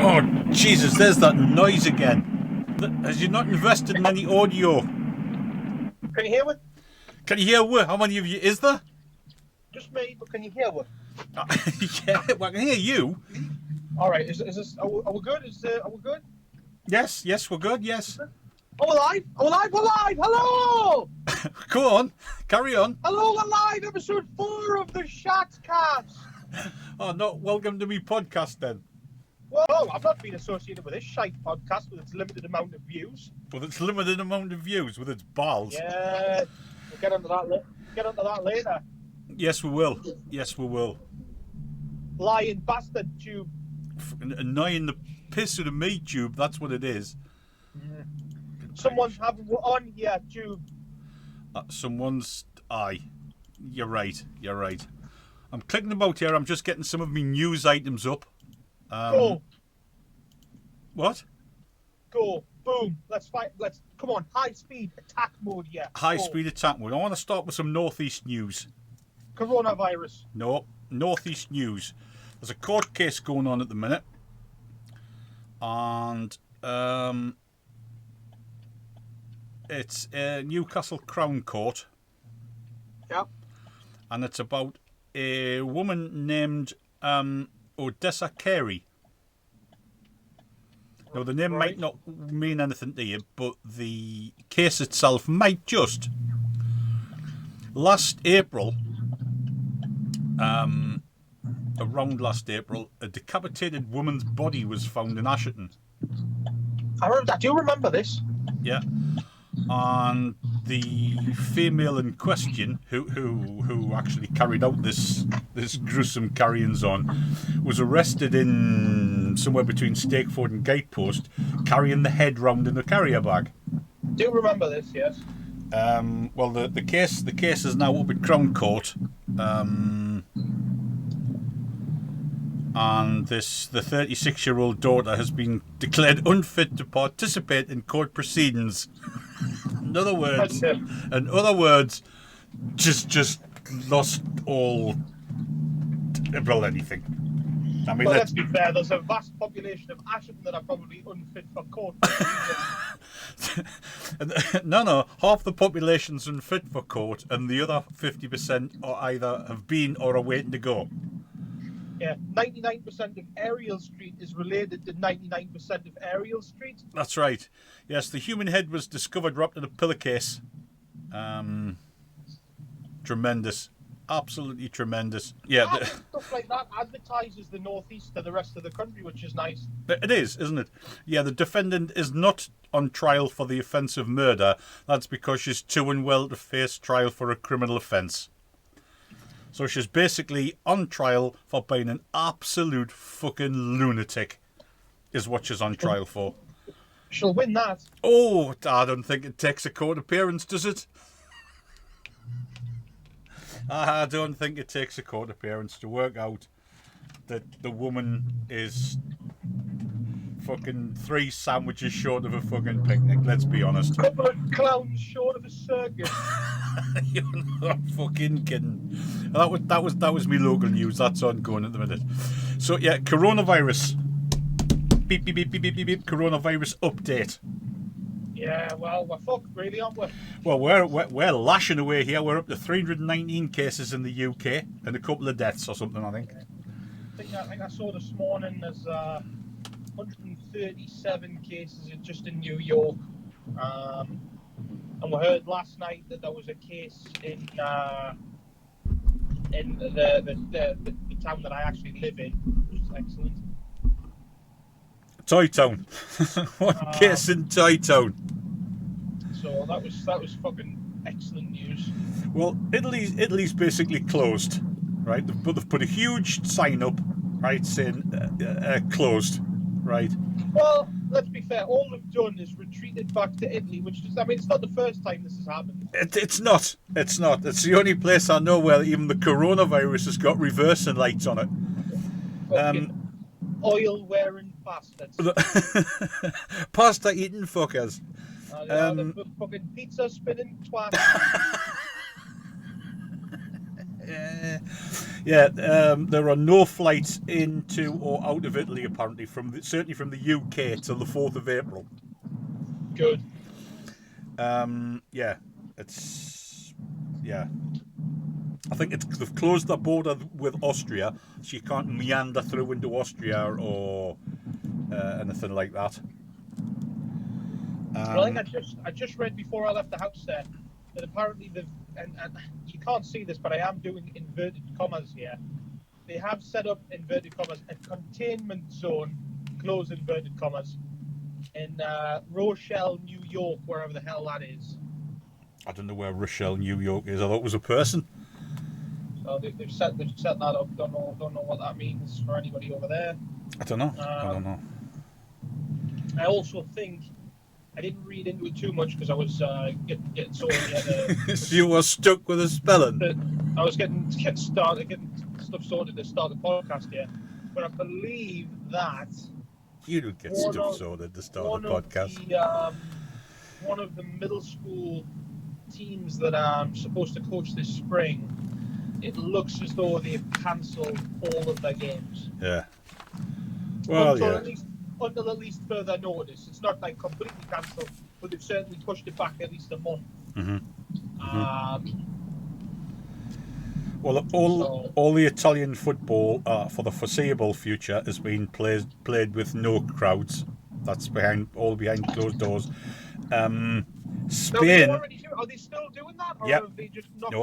Oh, Jesus, there's that noise again. Has you not invested in any audio? Can you hear what? Can you hear what? How many of you is there? Just me, but can you hear what? Yeah, well, I can hear you. All right, is this? Are we good? Are we good? Yes, we're good, yes. Oh, we're live! Oh, we're live! We're live! Hello! Go on, carry on. Hello, we're live! Episode 4 of the Shatcast! Oh, no, welcome to me podcast then. Well, I've not been associated with this shite podcast with its limited amount of views. With its limited amount of views, with its balls. Yeah, we'll get onto that later. Yes, we will. Yes, we will. Lying bastard tube. Annoying the piss out of me, tube, that's what it is. Someone's having on here, tube. Someone's... Aye. You're right. I'm clicking about here, I'm just getting some of my news items up. Go. What? Go. Boom. Let's fight. Come on. High speed attack mode here. High speed attack mode. I want to start with some northeast news. Coronavirus. No. Northeast news. There's a court case going on at the minute. And it's a Newcastle Crown Court. Yep. And it's about a woman named Odessa Carey. Now, the name might not mean anything to you, but the case itself might just. Last April, around last April, a decapitated woman's body was found in Asherton. I do remember this. Yeah. And the female in question, who actually carried out this gruesome carryings on, was arrested in somewhere between Stakeford and Gatepost, carrying the head round in a carrier bag. Do remember this, yes. Well, the case is now up at Crown Court, and the 36-year-old daughter has been declared unfit to participate in court proceedings. In other words, just lost all, well, anything. I mean, let's be fair. There's a vast population of Asherton that are probably unfit for court. No. Half the population's unfit for court, and the other 50% are either have been or are waiting to go. Yeah, 99% of Ariel Street is related to 99% of Ariel Street. That's right. Yes, the human head was discovered wrapped in a pillowcase. Tremendous. Absolutely tremendous. Yeah. Stuff like that advertises the northeast to the rest of the country, which is nice. It is, isn't it? Yeah, the defendant is not on trial for the offence of murder. That's because she's too unwell to face trial for a criminal offence. So she's basically on trial for being an absolute fucking lunatic, is what she's on trial for. She'll win that. Oh, I don't think it takes a court appearance, does it? I don't think it takes a court appearance to work out that the woman is fucking 3 sandwiches short of a fucking picnic, let's be honest. A couple of clowns short of a circus. You're not fucking kidding. That was me local news. That's ongoing at the minute. So yeah, coronavirus. Beep beep beep beep beep beep. Coronavirus update. Yeah, well, we're fucked, really, aren't we? Well, we're lashing away here. We're up to 319 cases in the UK and a couple of deaths or something, I think. I think I saw this morning there's 137 cases just in New York. And we heard last night that there was a case in the town that I actually live in, which is excellent. Toy Town. One case in Toy Town. So that was fucking excellent news. Well, Italy's basically closed, right? But they've put a huge sign up, right, saying closed, right? Well, let's be fair. All they've done is retreated back to Italy, which is, I mean, it's not the first time this has happened. It's not. It's the only place I know where even the coronavirus has got reversing lights on it. Oil-wearing bastards. Pasta-eating fuckers. The fucking pizza-spinning twat. Yeah, there are no flights into or out of Italy apparently certainly from the UK till the 4th of April. Good. Yeah, I think they've closed the border with Austria, so you can't meander through into Austria or anything like that. Well, I think I just read before I left the house there that apparently and you can't see this, but I am doing inverted commas here. They have set up inverted commas a containment zone, close inverted commas, in Rochelle, New York, wherever the hell that is. I don't know where Rochelle, New York is. I thought it was a person. So they've set that up. Don't know what that means for anybody over there. I don't know. I don't know. I also think I didn't read into it too much because I was getting sorted. You were stuck with a spelling. I was getting stuff sorted to start the podcast here, but I believe that you don't get stuff sorted to start a podcast. One of the middle school teams that I'm supposed to coach this spring, it looks as though they've cancelled all of their games. Yeah. Well, until at least further notice. It's not like completely cancelled, but they've certainly pushed it back at least a month. Well, all the Italian football for the foreseeable future has been played with no crowds. That's behind closed doors. Spain. Are they still doing that? Or yep. Have they just knocked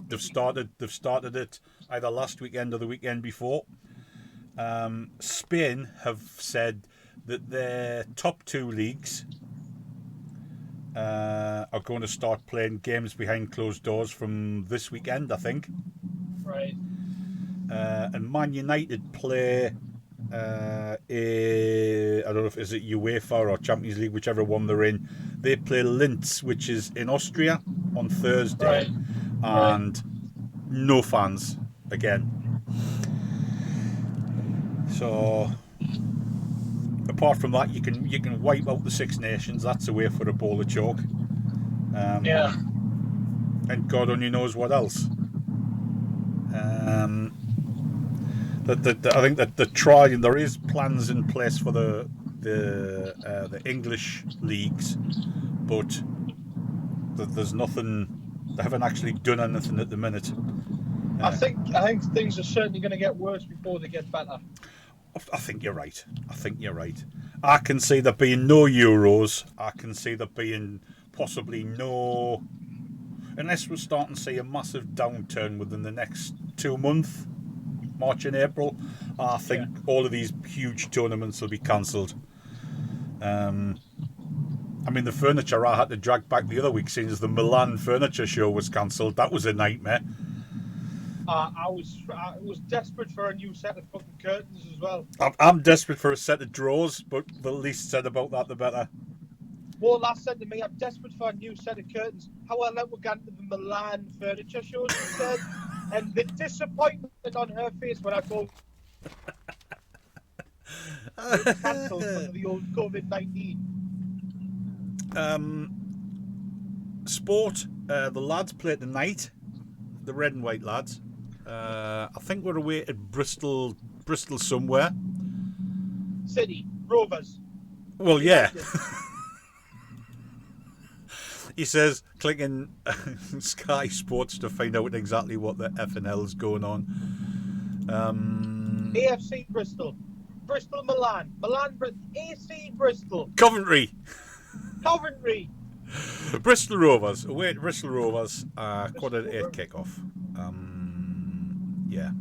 they've started it either last weekend or the weekend before. Spain have said that their top two leagues are going to start playing games behind closed doors from this weekend, I think. Right. And Man United play I don't know if is it UEFA or Champions League, whichever one they're in. They play Linz, which is in Austria, on Thursday, and no fans again. So apart from that, you can wipe out the Six Nations. That's a way for a bowl of chalk. And God only knows what else. I think that there is plans in place for the English leagues, but there's nothing. They haven't actually done anything at the minute. I think things are certainly going to get worse before they get better. I think you're right. I can see there being no Euros. I can see there being possibly no, unless we're starting to see a massive downturn within the next 2 months, March and April. I think all of these huge tournaments will be cancelled. I mean, the furniture I had to drag back the other week, seeing as the Milan furniture show was cancelled. That was a nightmare. I was desperate for a new set of fucking curtains as well. I'm desperate for a set of drawers, but the least said about that, the better. Well, last said to me, I'm desperate for a new set of curtains. However, we're going to the Milan furniture shows instead. And the disappointment on her face when I told her cancelled because of the old COVID-19. Sport, the lads play tonight, the red and white lads. I think we're away at Bristol somewhere. City, Rovers. Well, yeah. He says, clicking Sky Sports to find out exactly what the F&L's going on. AFC Bristol. Bristol Milan. AC Bristol. Coventry. Bristol Rovers. Away at Bristol Rovers. 8:15 kick-off. Yeah.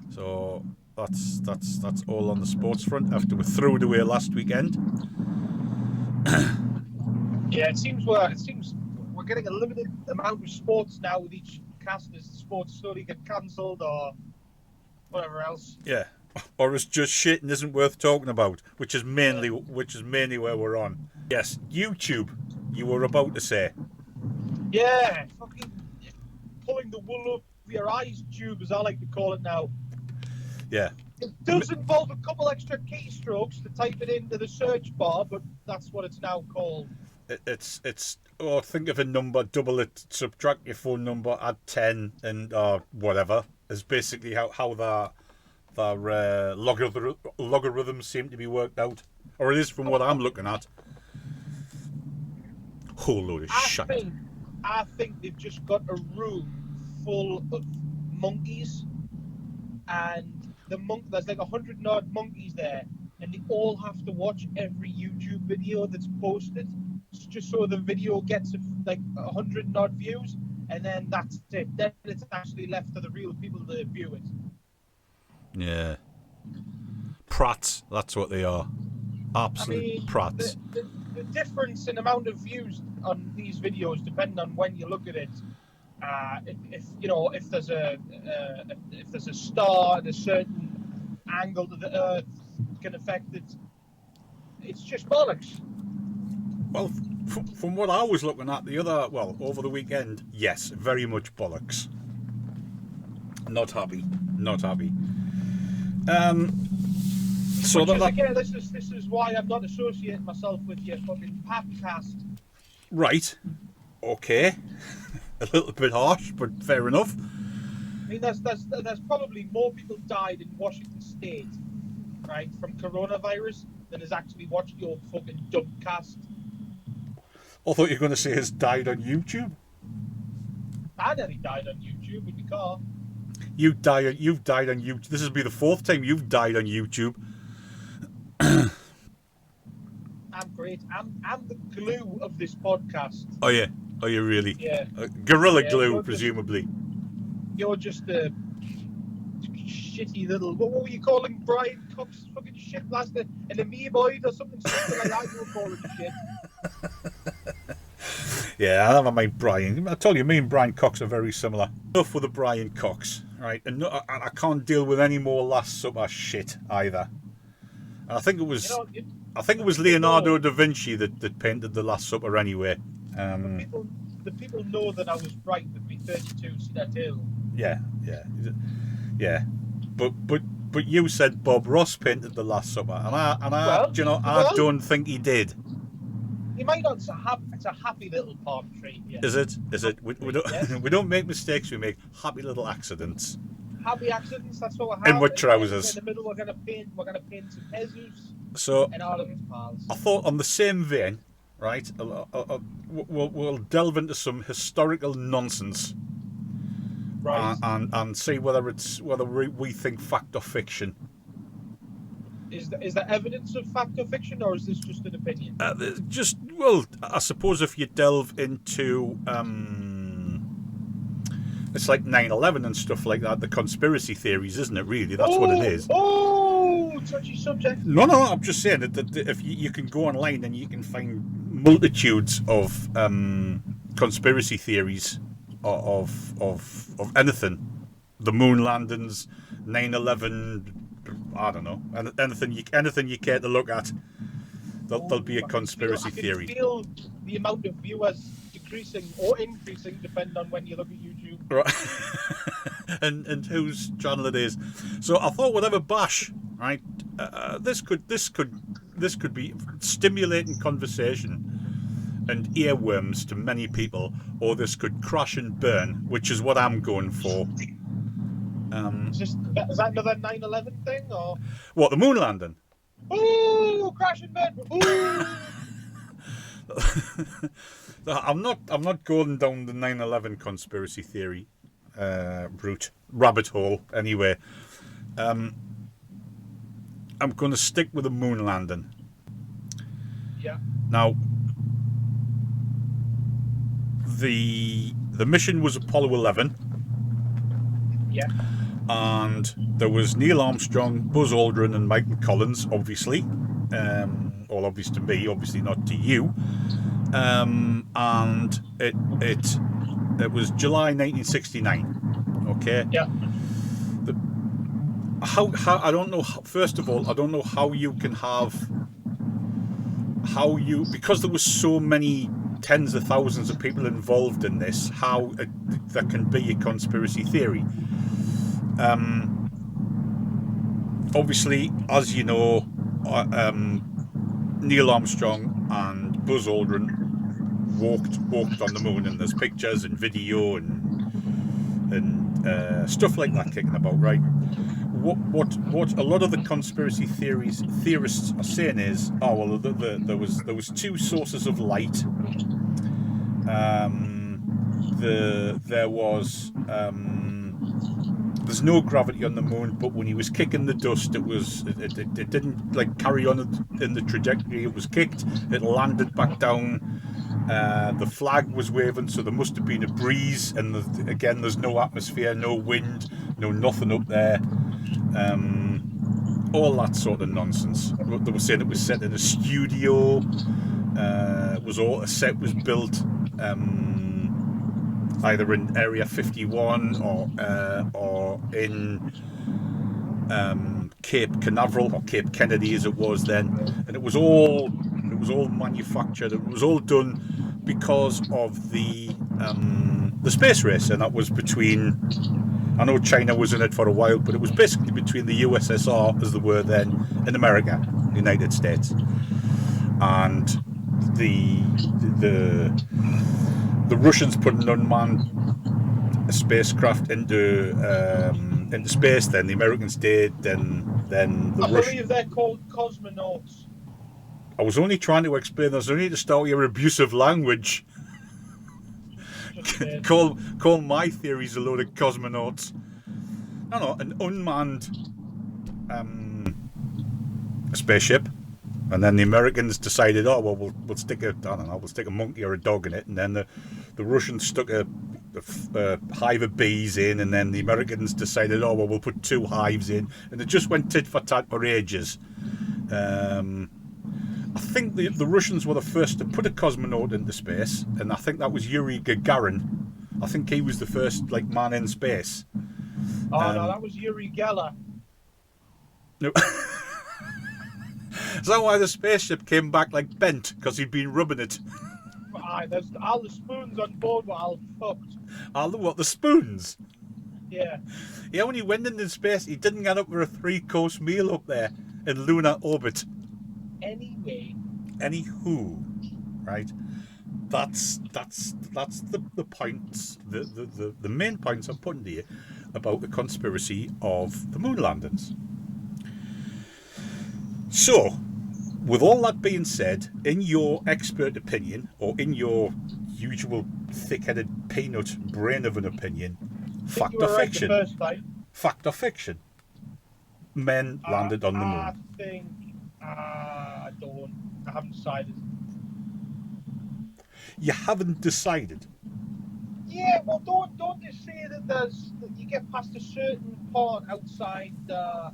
So that's all on the sports front after we threw it away last weekend. Yeah, it seems we're getting a limited amount of sports now with each cast as the sports slowly get cancelled or whatever else. Yeah, or it's just shit and isn't worth talking about, which is mainly where we're on. Yes, YouTube. You were about to say. Yeah, fucking pulling the wool over your eyes, tube, as I like to call it now. Yeah. It does involve a couple extra keystrokes to type it into the search bar, but that's what it's now called. It's or think of a number, double it, subtract your phone number, add 10, and whatever is basically how their logarithms seem to be worked out, or it is from what I'm looking at. Whole load of shit. I think they've just got a room full of monkeys, and there's like 100 and odd monkeys there, and they all have to watch every YouTube video that's posted, just so the video gets like 100 and odd views, and then that's it. Then it's actually left to the real people to view it. Yeah. Prats, that's what they are. Absolute prats. The difference in amount of views on these videos, depending on when you look at it, if there's a star at a certain angle to the Earth can affect it, it's just bollocks. Well, from what I was looking at over the weekend, yes, very much bollocks. Not happy. So again, this is why I'm not associating myself with your fucking podcast. Right. Okay. A little bit harsh, but fair enough. I mean, there's probably more people died in Washington State, right, from coronavirus than has actually watched your fucking dumbcast. I thought you were going to say has died on YouTube. I nearly died on YouTube with my car. You've died on YouTube. This will be the fourth time you've died on YouTube. I'm great. I'm the glue of this podcast. Oh yeah. Are you really? Yeah. Gorilla glue, presumably. You're just a shitty little. What were you calling Brian Cox's fucking shit last night? An amoeboid or something like that? You were calling shit. Yeah, I never mind Brian. I told you, me and Brian Cox are very similar. Enough with the Brian Cox, right? And I can't deal with any more Last Supper shit either. And I think it was, Leonardo da Vinci that painted the Last Supper anyway. The people know that I was right with me 32 still. Yeah. But you said Bob Ross painted the Last Supper, and I don't think he did. He might not have. It's a happy little palm tree. Yeah. Is it? We don't. Yes. We don't make mistakes. We make happy little accidents. Happy accidents. That's what we have. In with trousers. In the middle, we're gonna paint some Jesus. So. And all of his pals. I thought, on the same vein, right? We'll delve into some historical nonsense. Right. And see whether we think fact or fiction. Is there evidence of fact or fiction, or is this just an opinion? I suppose if you delve into it's like 9/11 and stuff like that, the conspiracy theories, isn't it? Really, that's what it is. Oh, touchy subject. No, I'm just saying that if you can go online and you can find multitudes of conspiracy theories of anything, the moon landings, 9/11. I don't know. Anything you care to look at, there'll be a conspiracy theory. I can feel the amount of viewers decreasing or increasing depending on when you look at YouTube. Right. and whose channel it is. So I thought whatever bash, right? This could be stimulating conversation and earworms to many people, or this could crash and burn, which is what I'm going for. Is that another 9/11 thing, or what? The moon landing? Ooh, crash and burn! Ooh. I'm not going down the 9/11 conspiracy theory rabbit hole. Anyway, I'm going to stick with the moon landing. Yeah. Now, the mission was Apollo 11. Yeah. And there was Neil Armstrong, Buzz Aldrin, and Michael Collins, obviously. All obvious to me, obviously not to you. And it was July 1969. Okay. Yeah. How I don't know. First of all, I don't know how you can because there was so many tens of thousands of people involved in this. How there can be a conspiracy theory. Obviously, as you know, Neil Armstrong and Buzz Aldrin walked on the moon, and there's pictures and video and stuff like that kicking about, right? What a lot of the conspiracy theorists are saying is, oh well, there was two sources of light. There was there's no gravity on the moon, but when he was kicking the dust, it didn't like carry on in the trajectory it was kicked. It landed back down. The flag was waving, so there must have been a breeze, and again, there's no atmosphere, no wind, no nothing up there. All that sort of nonsense. They were saying it was set in a studio. A set was built either in Area 51 or in Cape Canaveral or Cape Kennedy as it was then, and it was all manufactured. It was all done because of the space race, and that was between. I know China was in it for a while, but it was basically between the USSR, as they were then, in America, the United States, and the Russians put an unmanned spacecraft into space. Then the Americans did. Then the Russians. I believe they're called cosmonauts. I was only trying to explain. There's no need to start with your abusive language. call my theories a load of cosmonauts. No, an unmanned spaceship, and then the Americans decided, oh well, we'll stick a monkey or a dog in it, and then the Russians stuck a hive of bees in, and then the Americans decided, oh well, we'll put two hives in, and it just went tit for tat for ages. I think the Russians were the first to put a cosmonaut into space, and I think that was Yuri Gagarin. I think he was the first man in space. Oh no, that was Yuri Geller. No. Is that why the spaceship came back bent? Because he'd been rubbing it. Aye, there's all the spoons on board were all fucked. The spoons? Yeah. Yeah, when he went into space, he didn't get up for a 3-course meal up there in lunar orbit. Anywho, right? That's the points, the main points I'm putting to you about the conspiracy of the moon landings. So, with all that being said, in your expert opinion, or in your usual thick-headed peanut brain of an opinion, fact or fiction? Fact or fiction? Men landed on the moon. I haven't decided. You haven't decided? Yeah, well, don't they say that you get past a certain part outside the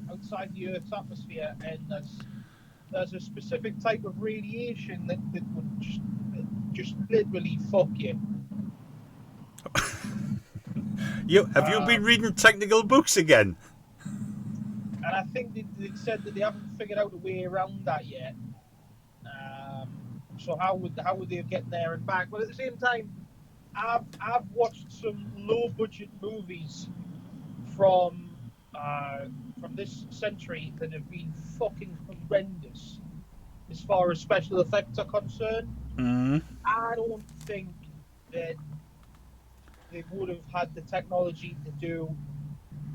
Earth's atmosphere, and there's a specific type of radiation that would just literally fuck you. Have you been reading technical books again? And I think they said that they haven't figured out a way around that yet. So how would they get there and back? But at the same time, I've watched some low budget movies from this century that have been fucking horrendous as far as special effects are concerned. Mm-hmm. I don't think that they would have had the technology to do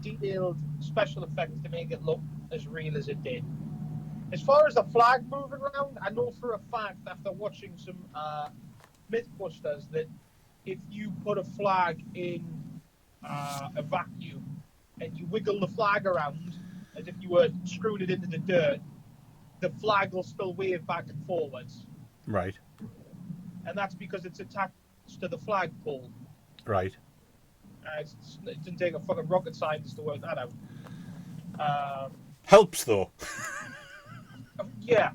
detailed special effects to make it look as real as it did. As far as the flag moving around, I know for a fact after watching some Mythbusters that if you put a flag in a vacuum and you wiggle the flag around as if you were screwing it into the dirt, the flag will still wave back and forwards. Right. And that's because it's attached to the flagpole. Right. It didn't take a fucking rocket scientist to work that out. Helps though. Yeah.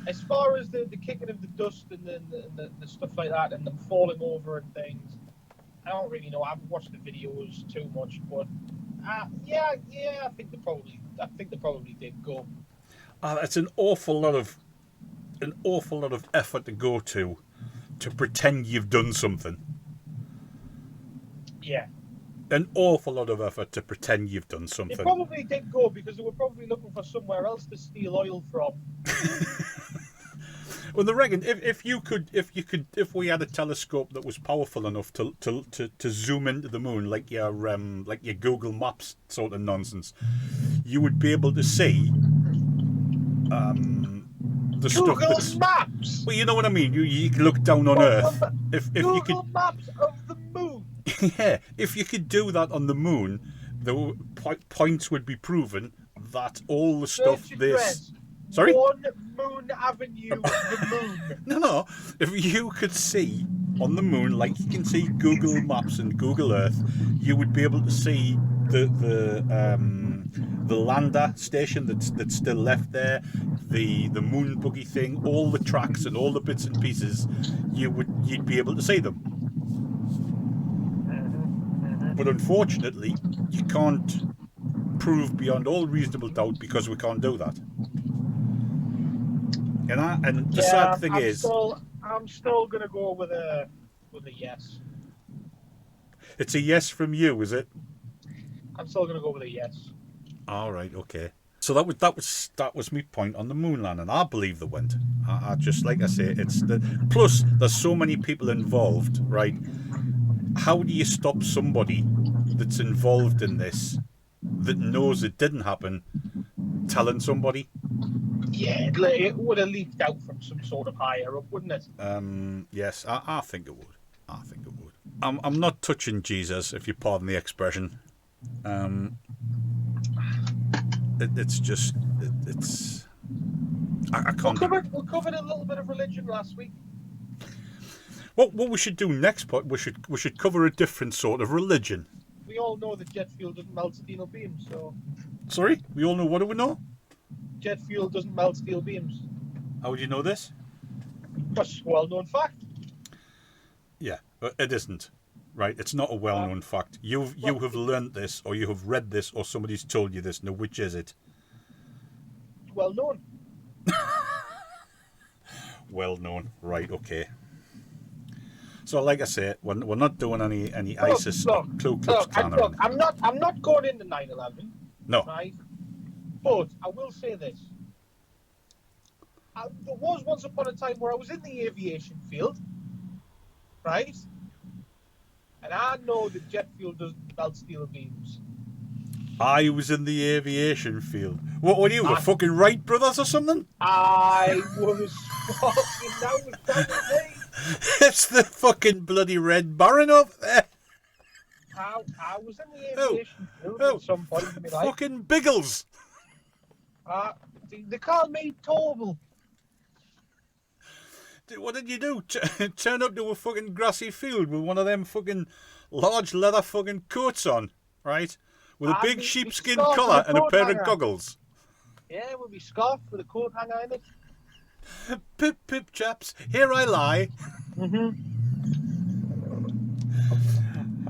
As far as the kicking of the dust and the stuff like that and them falling over and things, I don't really know. I haven't watched the videos too much, but yeah, I think they probably did go. It's an awful lot of effort to go to pretend you've done something. Yeah. An awful lot of effort to pretend you've done something. It probably did go because they were probably looking for somewhere else to steal oil from. Well, the reckon if we had a telescope that was powerful enough to zoom into the moon like your Google Maps sort of nonsense, you would be able to see the stuff Google that's. Maps. Well, you know what I mean. You can look down on Earth. If you could, Google Maps of the moon. yeah, if you could do that on the moon, the points would be proven that all the stuff Search this. address. Sorry? One Moon Avenue, the moon. No. If you could see on the moon, like you can see Google Maps and Google Earth, you would be able to see the lander station that's still left there, the moon buggy thing, all the tracks and all the bits and pieces. You'd be able to see them. But unfortunately, you can't prove beyond all reasonable doubt because we can't do that. And the sad thing is, I'm still gonna go with a yes. it's a yes from you, is it? I'm still gonna go with a yes. All right, okay. So that was my point on the moon landing. I believe they went. I just, like I say, it's the plus. There's so many people involved, right? How do you stop somebody that's involved in this, that knows it didn't happen, telling somebody? Yeah, it would have leaked out from some sort of higher up, wouldn't it? Yes, I think it would. I think it would. I'm not touching Jesus, if you pardon the expression. It's just it's. I can't. We covered a little bit of religion last week. What we should do next, we should cover a different sort of religion. We all know that jet fuel doesn't melt steel beams, so. Sorry, we all know. What do we know? Jet fuel doesn't melt steel beams. How do you know this? That's a well-known fact. Yeah, but it isn't. Right, it's not a well-known fact. You have learnt this, or you have read this, or somebody's told you this. Now, which is it? Well-known. Well-known. Right. Okay. So, like I say, we're not doing any ISIS or Ku Klux Klan. Look, I'm not going into 9/11. No. Right. But I will say this. There was once upon a time where I was in the aviation field, right? And I know that jet fuel doesn't melt steel beams. I was in the aviation field. What were you, the fucking Wright brothers or something? I was fucking, that was probably. It's the fucking bloody Red Baron over there. I was in the aviation field at some point in my life. Fucking Biggles. They call me Tobel. What did you do? Turn up to a fucking grassy field with one of them fucking large leather fucking coats on, right? With a big sheepskin collar and a pair of goggles. Yeah, with me scarf with a coat hanger in it. Pip, pip, chaps, here I lie. Mm-hmm.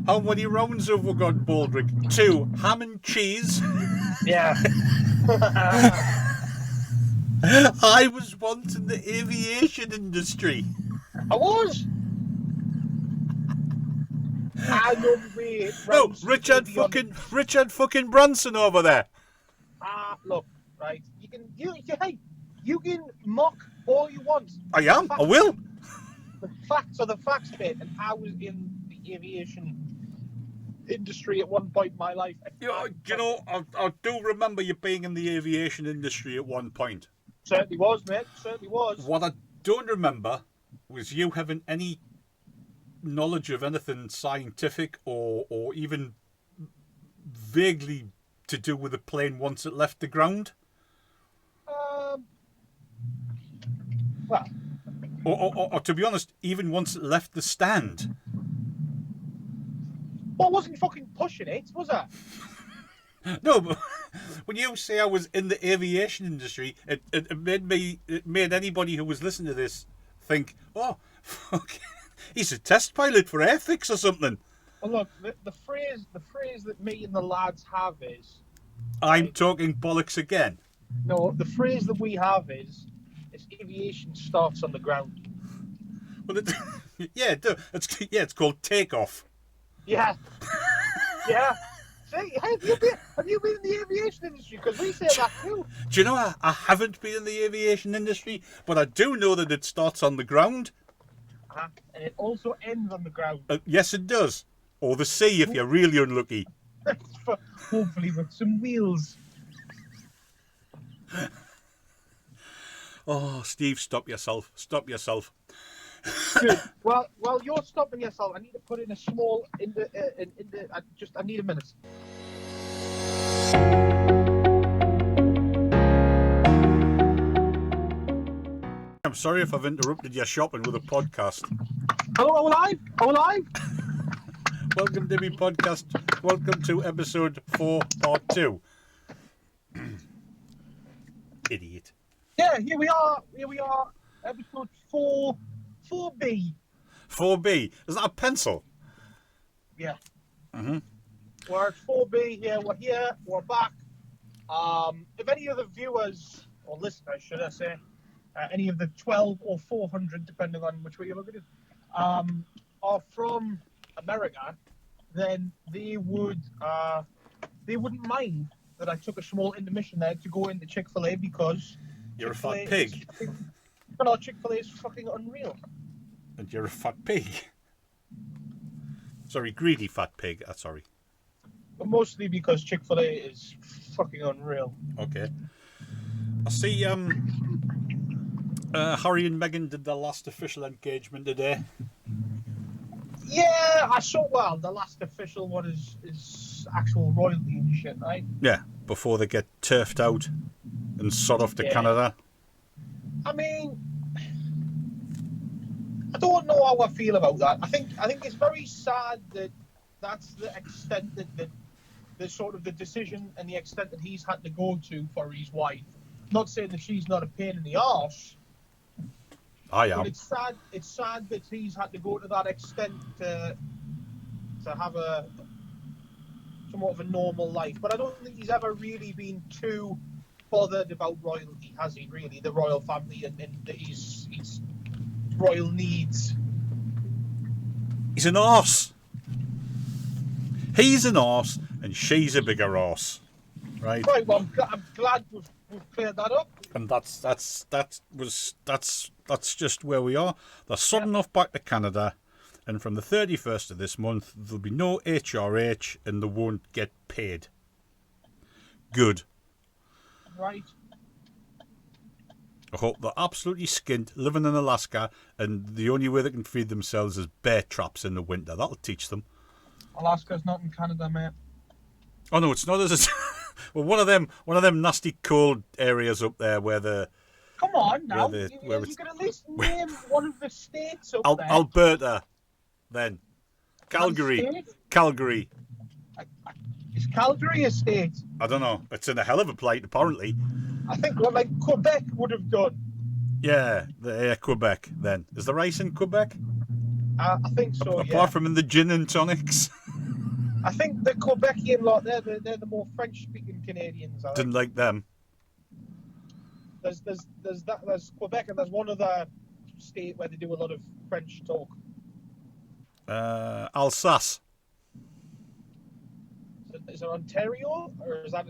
How many rounds have we got, Baldrick? 2. Ham and cheese. Yeah. I was once in the aviation industry. I was. I know me. No, Richard fucking Branson over there. Look, right. You can mock all you want. I am. I will. The facts are the facts, mate. And I was in the aviation industry at one point in my life. You know, I do remember you being in the aviation industry at one point. Certainly was, mate. Certainly was. What I don't remember was you having any knowledge of anything scientific or even vaguely to do with the plane once it left the ground. Well. Or to be honest, even once it left the stand. Well, I wasn't fucking pushing it, was I? No, but when you say I was in the aviation industry, it made anybody who was listening to this think, oh, fuck, he's a test pilot for Airfix or something. Well, look, the phrase that me and the lads have is... I'm talking bollocks again. No, the phrase that we have is aviation starts on the ground. Well, it's called takeoff. Yeah. Yeah. See, have you been in the aviation industry? Because we say that too. Do you know, I haven't been in the aviation industry, but I do know that it starts on the ground. And it also ends on the ground. Yes, it does. Or the sea if you're really unlucky. Hopefully with some wheels. Oh, Steve, stop yourself. Stop yourself. Good. Well, while you're stopping yourself, I need to put in a small I need a minute. I'm sorry if I've interrupted your shopping with a podcast. Hello, are we live? Are we live? Welcome to my podcast. Welcome to episode 4, part 2. Idiot. Yeah, here we are. Episode 4B. 4B. Is that a pencil? Yeah. Mm-hmm. We're at 4B here. We're here. We're back. If any of the viewers, or listeners, should I say, any of the 12 or 400, depending on which way you look at it, are from America, then they wouldn't mind that I took a small intermission there to go into Chick-fil-A because You're Chick-fil-A a fat pig. Chick-fil-A is fucking unreal. And you're a fat pig. Sorry, greedy fat pig. Sorry. But mostly because Chick-fil-A is fucking unreal. Okay. I see Harry and Meghan did their last official engagement today. Yeah, I saw. Well, the last official one is actual royalty and shit, right? Yeah, before they get turfed out and sod off to Canada. I mean, I don't know how I feel about that. I think it's very sad that that's the extent that the sort of the decision and the extent that he's had to go to for his wife. Not saying that she's not a pain in the arse. I am. But it's sad that he's had to go to that extent to have a somewhat of a normal life. But I don't think he's ever really been too bothered about royalty, has he? Really, the royal family and his royal needs. He's an arse. He's an arse, and she's a bigger arse. Right. Right. Well, I'm glad we've cleared that up. And that's just where we are. They're sodding off back to Canada, and from the 31st of this month, there'll be no HRH, and they won't get paid. Good. Right. I hope they're absolutely skint, living in Alaska, and the only way they can feed themselves is bear traps in the winter. That'll teach them. Alaska's not in Canada, mate. Oh no, it's not. Well, one of them nasty cold areas up there where the. Come on now, you can at least name one of the states up there. Alberta, then. Calgary. Is Calgary a state? I don't know. It's in a hell of a plight, apparently. I think Quebec would have done. Yeah, Quebec, then. Is there ice in Quebec? I think so, Apart from in the gin and tonics. I think the Quebecian lot, they're the more French-speaking Canadians. Didn't like them. There's Quebec, and there's one other state where they do a lot of French talk. Alsace. Is it Ontario, or is that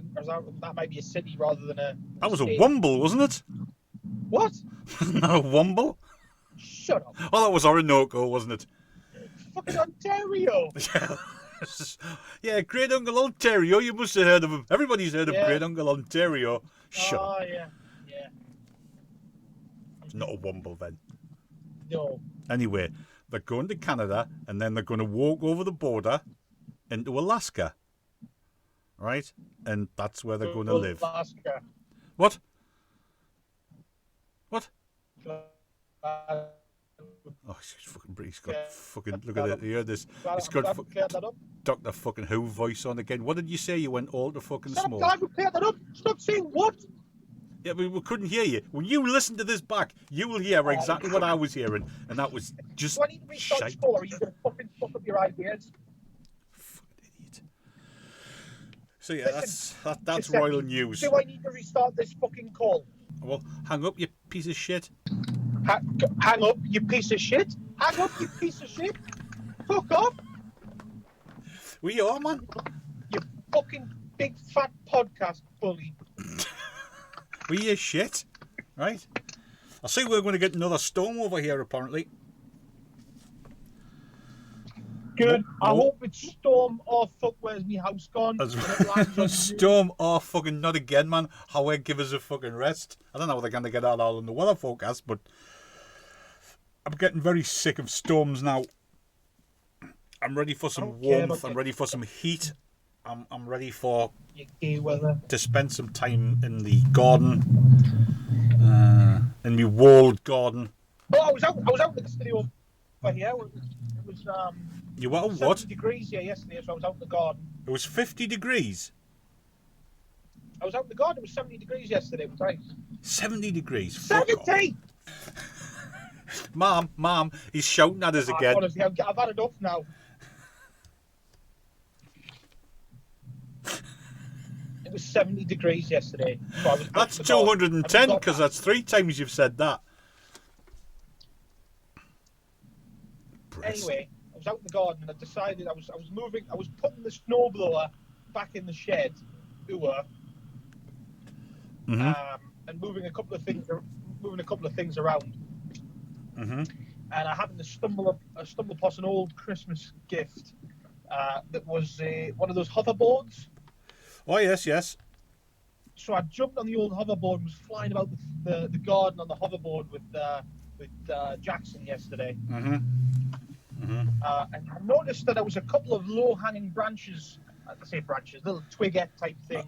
might be a city rather than a? That was state? a Womble, wasn't it? What? Not a Womble. Shut up. Oh, that was Orinoco, wasn't it? Fucking Ontario. Yeah, Great Uncle Ontario. You must have heard of him. Everybody's heard of Great Uncle Ontario. Shut up. Oh, yeah. It's not a Womble then. No. Anyway, they're going to Canada, and then they're going to walk over the border into Alaska. Right? And that's where they're going to live. Alaska. What? Oh, he's got fucking, look at it, you heard this. He's got Dr. fucking Who voice on again. What did you say? You went all to fucking small. Glad we cleared that up. Stop saying what? Yeah, but we couldn't hear you. When you listen to this back, you will hear exactly what I was hearing, and that was just Do I need to restart score, or are you going to fucking fuck up your ideas? Fucking idiot. So yeah, that's royal news. Do I need to restart this fucking call? Well, hang up, you piece of shit. Hang up, you piece of shit. Hang up, you piece of shit. Fuck off. We are, man. You fuck fucking big fat podcast bully. We hear shit, right? I see we're going to get another storm over here, apparently. Good. Oh, I oh. hope it's storm or fuck where's me house gone. And it lands on you. Storm or fucking not again, man. How give us a fucking rest. I don't know what they're going to get out all in the weather forecast, but I'm getting very sick of storms now. I'm ready for some warmth. I'm ready for some heat. I'm ready for to spend some time in the garden, in my walled garden. Oh, I was out in the studio over here. It was You were 70 what? degrees here yesterday, so I was out in the garden. It was 50 degrees. I was out in the garden. It was 70 degrees yesterday. It was nice. 70 degrees. 70. Mom, he's shouting at us again. Honestly, I've had enough now. It was 70 degrees yesterday. So That's 210 because that's 3 times you've said that. Anyway, I was out in the garden and I decided I was putting the snowblower back in the shed, and moving a couple of things around. Mm-hmm. And I happened to stumble upon an old Christmas gift that was one of those hoverboards. Oh yes. So I jumped on the old hoverboard and was flying about the garden on the hoverboard with Jackson yesterday. Mm-hmm. Mm-hmm. And I noticed that there was a couple of low-hanging branches. I say branches, little twigette type things.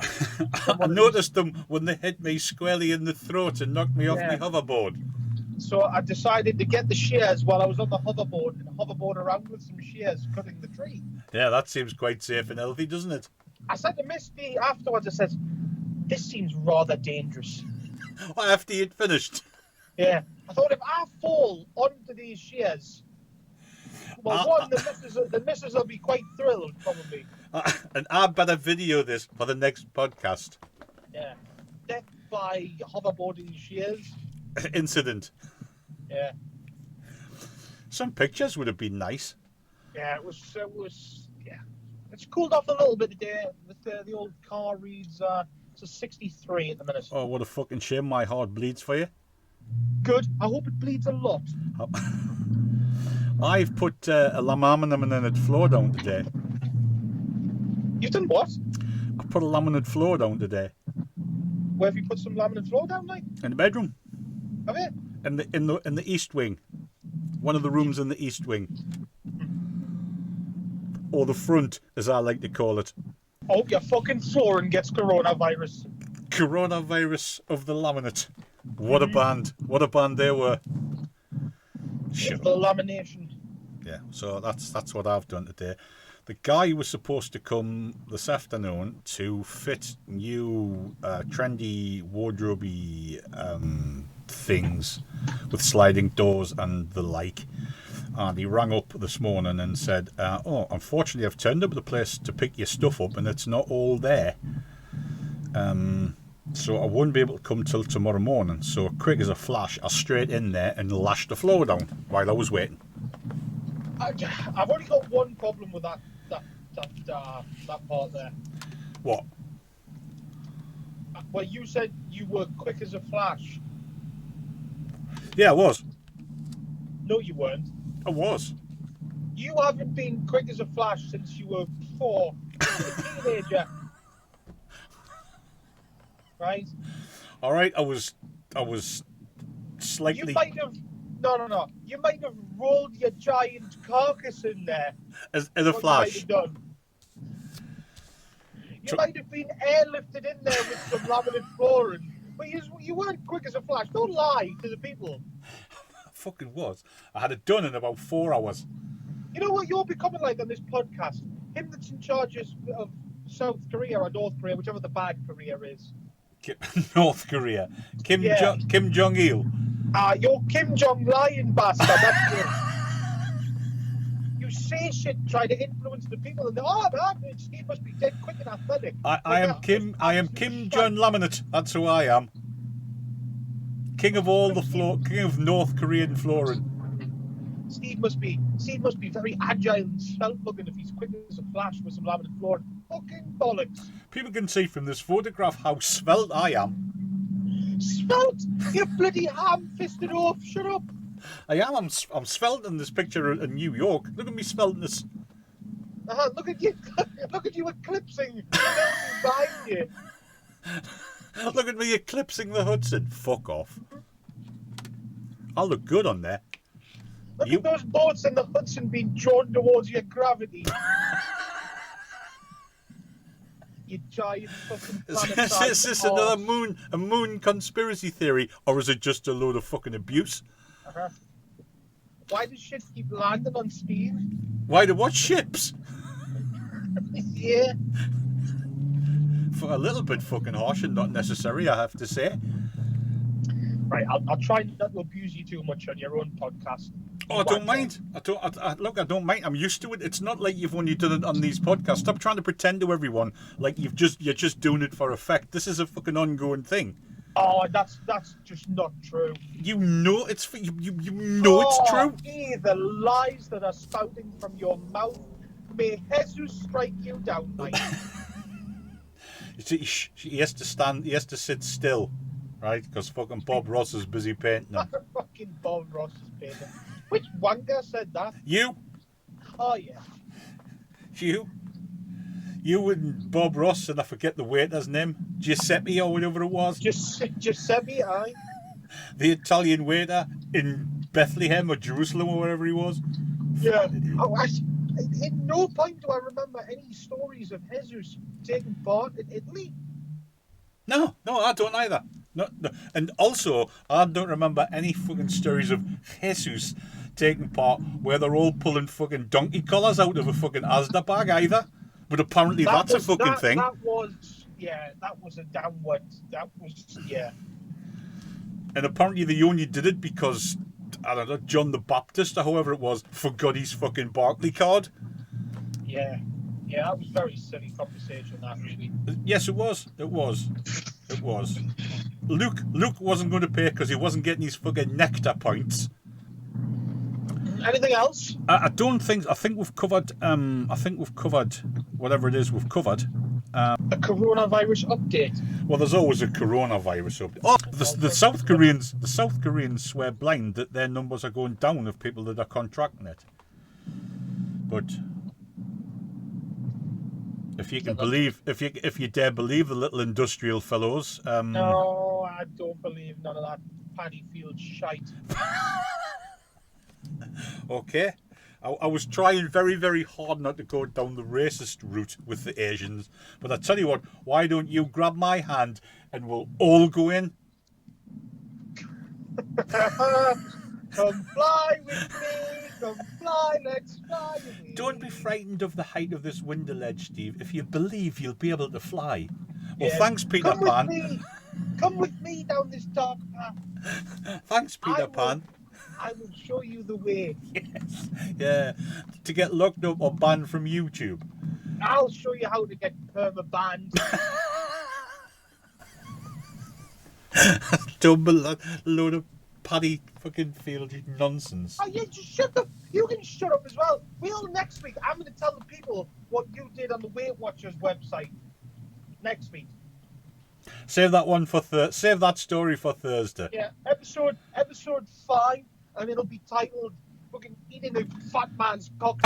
I noticed them when they hit me squarely in the throat and knocked me off my hoverboard. So I decided to get the shears while I was on the hoverboard and hoverboard around with some shears cutting the tree. Yeah, that seems quite safe and healthy, doesn't it? I said to Misty afterwards, I said, this seems rather dangerous. Well, after you'd finished. Yeah. I thought if I fall onto these shears, well, the missus will be quite thrilled, probably. And I better video this for the next podcast. Yeah. Death by hoverboarding shears. Incident. Yeah. Some pictures would have been nice. Yeah, it was. Yeah. It's cooled off a little bit today. The old car reads it's a 63 at the minute. Oh, what a fucking shame! My heart bleeds for you. Good. I hope it bleeds a lot. I've put a laminate floor down today. You've done what? I put a laminate floor down today. Where have you put some laminate floor down, like? In the bedroom. Have you? In the east wing. One of the rooms in the east wing. Or the front, as I like to call it. I hope your fucking flooring gets coronavirus. Coronavirus of the laminate. What a band. What a band they were. Sure. The lamination. Yeah, so that's what I've done today. The guy was supposed to come this afternoon to fit new trendy wardrobe things with sliding doors and the like. And he rang up this morning and said, oh, unfortunately I've turned up at the place to pick your stuff up and it's not all there. So I won't be able to come till tomorrow morning. So quick as a flash, I straight in there and lashed the floor down while I was waiting. I've only got one problem with that part there. What? Well, you said you were quick as a flash. Yeah, I was. No, you weren't. I was. You haven't been quick as a flash since you were 4, a teenager. Right? All right, I was slightly. You might have. No. You might have rolled your giant carcass in there. As a flash. You might have been airlifted in there with some laminate flooring. But you weren't quick as a flash. Don't lie to the people. I fucking was. I had it done in about 4 hours. You know what you're becoming like on this podcast? Him that's in charge of South Korea or North Korea, whichever the bad Korea is. North Korea. Kim Jong-il. You're Kim Jong lying bastard. That's it. You say shit, try to influence the people, and Steve must be dead quick and athletic. I am Kim Jong Laminate. That's who I am. King of all the floor. King of North Korean flooring. Steve must be very agile and svelte looking if he's quick as a flash with some laminate flooring. fucking bollocks. People can see from this photograph how svelte I am. Svelte! You bloody ham-fisted oaf. Shut up. I am. I'm svelte in this picture in New York. Look at me svelteness. Look at you. Look at you eclipsing behind you. Look at me eclipsing the Hudson. Fuck off. I'll look good on there. Look at those boats in the Hudson being drawn towards your gravity. You giant fucking Is this another moon conspiracy theory, or is it just a load of fucking abuse? Why does shit keep landing on Steve? Why do what ships? Yeah. For a little bit fucking harsh and not necessary, I have to say. Right, I'll try not to abuse you too much on your own podcast. Oh, I don't mind. I don't mind. I'm used to it. It's not like you've only done it on these podcasts. Stop trying to pretend to everyone like you're just doing it for effect. This is a fucking ongoing thing. Oh, that's just not true. You know it's for you. You know it's true. The lies that are spouting from your mouth. May Jesus strike you down, mate. He has to stand. He has to sit still, right? Because fucking Bob Ross is busy painting him. Fucking Bob Ross is painting. Which wanker said that? You. Oh yeah. You and Bob Ross, and I forget the waiter's name, Giuseppe or whatever it was. Giuseppe, aye. The Italian waiter in Bethlehem or Jerusalem or wherever he was. Yeah. Oh, at no point do I remember any stories of Jesus taking part in Italy. No, I don't either. No. And also, I don't remember any fucking stories of Jesus taking part where they're all pulling fucking donkey collars out of a fucking Asda bag either. But apparently that's a fucking thing. That was a downward. That was, yeah. And apparently they only did it because, I don't know, John the Baptist or whoever it was forgot his fucking Barclay card. Yeah. Yeah, that was very silly conversation, that really. Yes, it was. Luke wasn't going to pay because he wasn't getting his fucking nectar points. Anything else? I don't think. I think we've covered. I think we've covered whatever it is we've covered. A coronavirus update. Well, there's always a coronavirus update. Oh, the South Koreans. The South Koreans swear blind that their numbers are going down of people that are contracting it. But if you can believe, if you dare believe the little industrial fellows. No, I don't believe none of that paddy field shite. Okay. I was trying very, very hard not to go down the racist route with the Asians. But I tell you what, why don't you grab my hand and we'll all go in? Come fly with me, come fly, let's fly away. Don't be frightened of the height of this window ledge, Steve. If you believe, you'll be able to fly. Well, Yeah. thanks, Peter Pan. Come with me down this dark path. Thanks, Peter Pan. I will show you the way. Yes. Yeah. To get locked up or banned from YouTube. I'll show you how to get perma-banned. Double load of paddy fucking field nonsense. Oh yeah, just shut up. You can shut up as well. Next week, I'm going to tell the people what you did on the Weight Watchers website. Next week. Save that one for save that story for Thursday. Yeah, episode 5, and it'll be titled "Fucking Eating a Fat Man's Cock."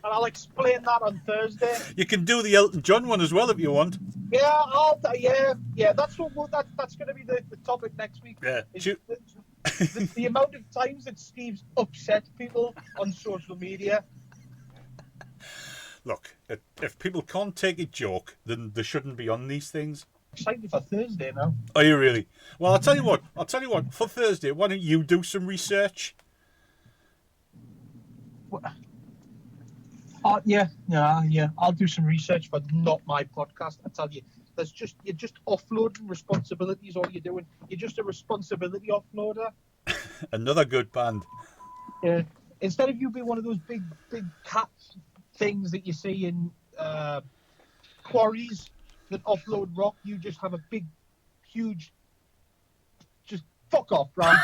And I'll explain that on Thursday. You can do the Elton John one as well if you want. Yeah, yeah. That's what that's going to be the topic next week. Yeah. The amount of times that Steve's upset people on social media. Look, if people can't take a joke, then they shouldn't be on these things. Excited for Thursday now. Are you really? Well, I'll tell you what. For Thursday, why don't you do some research? Yeah. I'll do some research, but not my podcast. I tell you, you're just offloading responsibilities. All you're doing, you're just a responsibility offloader. Another good band. Yeah. Instead of you being one of those big cat things that you see in quarries that offload rock, you just have a big, huge. Just fuck off, right?